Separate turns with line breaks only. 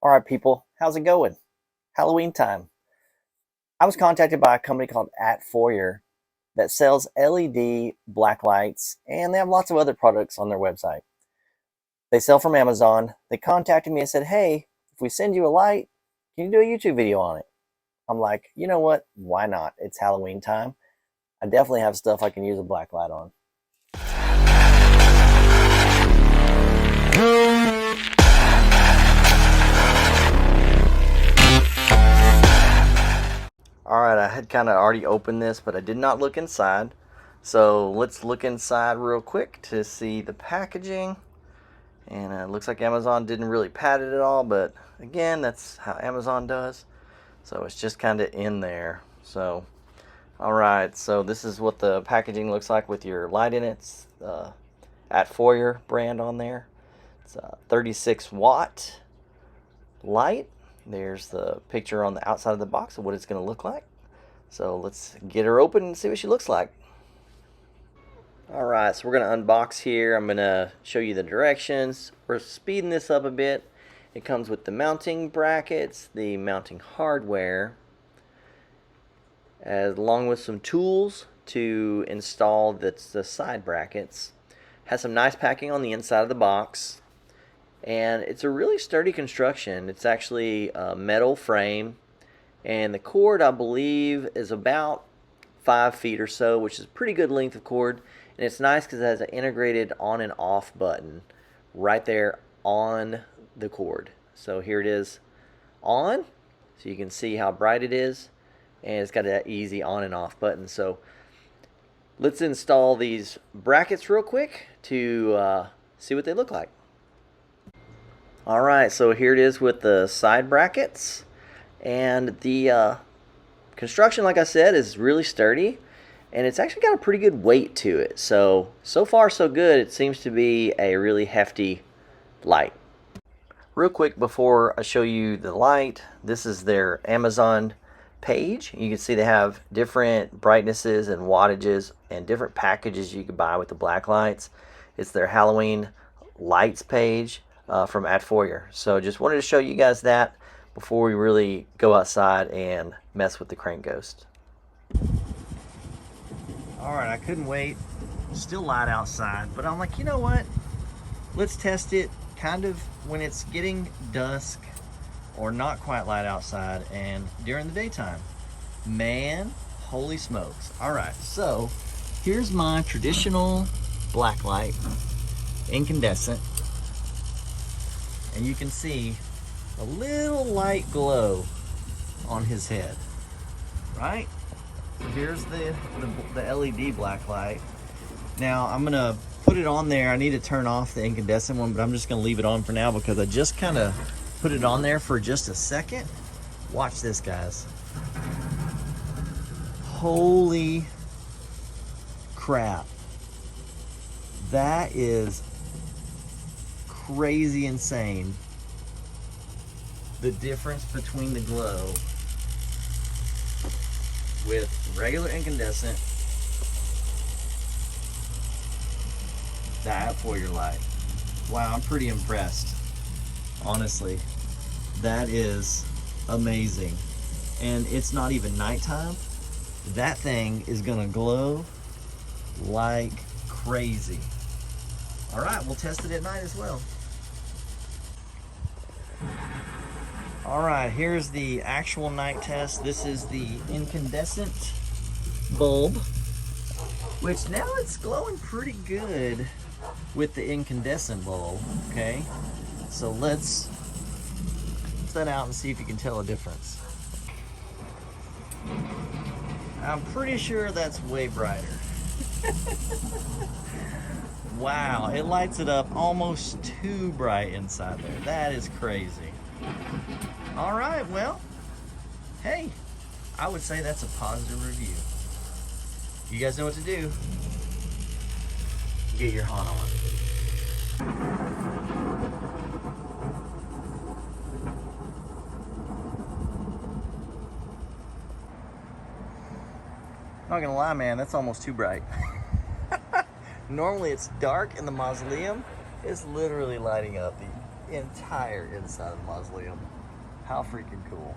All right, people, how's it going? Halloween time. I was contacted by a company called Atfoyer that sells LED blacklights, and they have lots of other products on their website. They sell from Amazon. They contacted me and said, hey, if we send you a light, can you do a YouTube video on it? I'm like, you know what? Why not? It's Halloween time. I definitely have stuff I can use a blacklight on. Alright, I had kind of already opened this, but I did not look inside. So let's look inside real quick to see the packaging. And it looks like Amazon didn't really pad it at all, but again, that's how Amazon does. So it's just kind of in there. So, alright, so this is what the packaging looks like with your light in it. It's the Atfoyer brand on there. It's a 36 watt light. There's the picture on the outside of the box of what it's going to look like. So let's get her open and see what she looks like. Alright, so we're going to unbox here. I'm going to show you the directions. We're speeding this up a bit. It comes with the mounting brackets, the mounting hardware, along with some tools to install the side brackets. Has some nice packing on the inside of the box. And it's a really sturdy construction. It's actually a metal frame, and the cord, I believe, is about 5 feet or so, which is a pretty good length of cord. And it's nice because it has an integrated on and off button right there on the cord. So here it is on, so you can see how bright it is, and it's got that easy on and off button. So let's install these brackets real quick to see what they look like. Alright, so here it is with the side brackets, and the construction, like I said, is really sturdy, and it's actually got a pretty good weight to it. So far so good. It seems to be a really hefty light. Real quick before I show you the light, this is their Amazon page. You can see they have different brightnesses and wattages and different packages you can buy with the black lights. It's their Halloween lights page. From Atfoyer. So just wanted to show you guys that before we really go outside and mess with the crank ghost. Alright, I couldn't wait. Still light outside, but I'm like, you know what? Let's test it kind of when it's getting dusk or not quite light outside and during the daytime. Man, holy smokes. Alright, so here's my traditional black light, incandescent. And you can see a little light glow on his head, right? So here's the LED black light. Now I'm gonna put it on there. I need to turn off the incandescent one, but I'm just gonna leave it on for now because I just kind of put it on there for just a second. Watch this, guys. Holy crap. That is crazy insane, the difference between the glow with regular incandescent, that for your light. Wow, I'm pretty impressed, honestly. That is amazing. And it's not even nighttime. That thing is gonna glow like crazy. All right, we'll test it at night as well. All right, here's the actual night test. This is the incandescent bulb, which now it's glowing pretty good with the incandescent bulb, okay? So let's put that out and see if you can tell a difference. I'm pretty sure that's way brighter. Wow, it lights it up almost too bright inside there. That is crazy. All right, well, hey, I would say that's a positive review. You guys know what to do. Get your haunt on. Not gonna lie, man, that's almost too bright. Normally it's dark in the mausoleum. It's literally lighting up. entire inside of the mausoleum. How freaking cool.